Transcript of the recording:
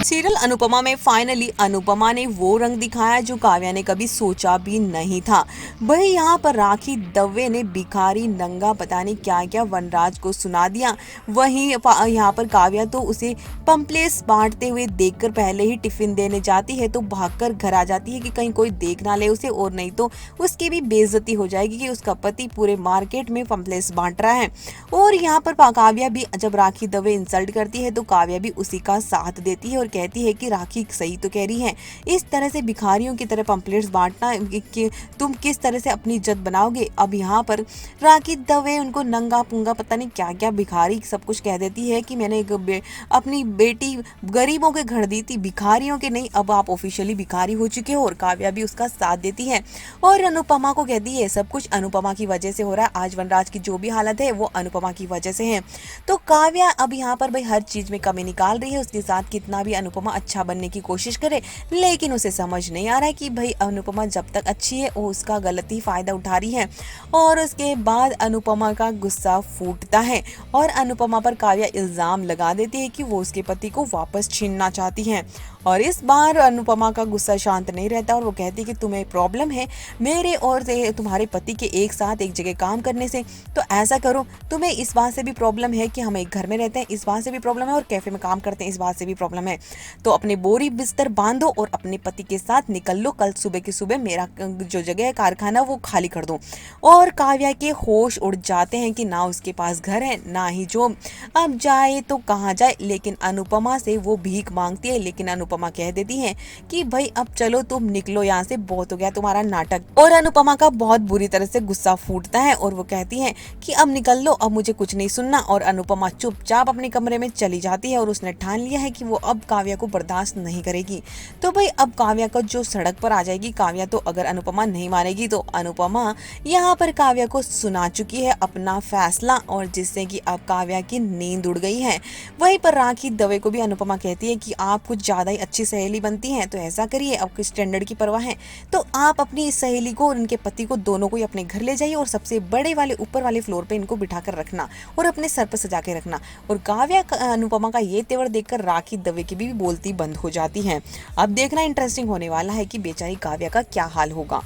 Serial Anupama में finally Anupama ने वो रंग दिखाया जो काव्या ने कभी सोचा भी नहीं था। भाई यहाँ पर राखी दवे ने भिखारी नंगा पता नहीं क्या क्या वनराज को सुना दिया। वहीं यहाँ पर काव्या तो उसे पंपलेट्स बांटते हुए देखकर पहले ही टिफिन देने जाती है तो भागकर घर आ जाती है कि कहीं कोई देख ना ले उसे, और नहीं तो उसकी भी बेइज्जती हो जाएगी कि उसका पति पूरे मार्केट में पंपलेट्स बांट रहा है। और यहाँ पर काव्या भी जब राखी दवे इंसल्ट करती है तो काव्या भी उसी का साथ देती है और कहती है कि राखी सही तो कह रही है, इस तरह से भिखारियों की तरह पंपलेट्स बांटना कि तुम किस तरह से अपनी इज्जत बनाओगे। अब यहाँ पर राखी दवे उनको नंगा पुंगा पता नहीं क्या क्या भिखारी सब कुछ कह देती है कि मैंने अपनी बेटी गरीबों के घर दी थी, भिखारियों के नहीं, अब आप ऑफिशियली भिखारी हो चुके हो। और काव्या भी उसका साथ देती है और अनुपमा को कहती है सब कुछ अनुपमा की वजह से हो रहा है, आज वनराज की जो भी हालत है वो अनुपमा की वजह से है। तो काव्या अब यहाँ पर भाई हर चीज में कमी निकाल रही है, उसके साथ कितना भी अनुपमा अच्छा बनने की कोशिश करे लेकिन उसे समझ नहीं आ रहा है कि भाई अनुपमा जब तक अच्छी है वो उसका गलत ही फायदा उठा रही है। और उसके बाद अनुपमा का गुस्सा फूटता है और अनुपमा पर काव्या इल्जाम लगा देती है कि वो उसके पति को वापस छीनना चाहती है। और इस बार अनुपमा का गुस्सा शांत नहीं रहता और वो कहती है कि तुम्हें प्रॉब्लम है मेरे और तुम्हारे पति के एक साथ एक जगह काम करने से, तो ऐसा करो तुम्हें इस बात से भी प्रॉब्लम है कि हम एक घर में रहते हैं इस बात से भी प्रॉब्लम है और कैफे में काम करते हैं इस बात से भी प्रॉब्लम है, तो अपने बोरी बिस्तर बांधो और अपने पति के साथ निकल लो, कल सुबह की सुबह मेरा जो जगह है कारखाना वो खाली कर दो। और काव्या के होश उड़ जाते हैं कि ना उसके पास घर है ना ही जो, अब जाए तो कहाँ जाए, लेकिन अनुपमा से वो भीख मांगती है। लेकिन अनुपमा कह देती है कि भाई अब चलो तुम निकलो यहाँ से, बहुत हो गया तुम्हारा नाटक। और अनुपमा का बहुत बुरी तरह से गुस्सा फूटता है और वो कहती है कि अब निकल लो, अब मुझे कुछ नहीं सुनना। और अनुपमा चुपचाप अपने कमरे में चली जाती है और उसने ठान लिया है कि वो अब काव्या को बर्दाश्त नहीं करेगी। तो भाई अब काव्या का जो सड़क पर आ जाएगी काव्या, तो अगर अनुपमा नहीं मानेगी तो अनुपमा यहाँ पर काव्या को सुना चुकी है अपना फैसला, और जिससे कि अब काव्या की नींद उड़ गई है। वहीं पर राखी दवे को भी अनुपमा कहती है कि आप कुछ ज्यादा ही अच्छी सहेली बनती हैं, तो ऐसा करिए, आपको स्टैंडर्ड की परवाह है तो आप अपनी इस सहेली को और उनके पति को दोनों को ही अपने घर ले जाइए और सबसे बड़े वाले ऊपर वाले फ्लोर पे इनको बिठा कर रखना और अपने सर पर सजा के रखना। और काव्या अनुपमा का ये तेवर देखकर राखी दवे की भी बोलती बंद हो जाती है। अब देखना इंटरेस्टिंग होने वाला है कि बेचारी काव्या का क्या हाल होगा।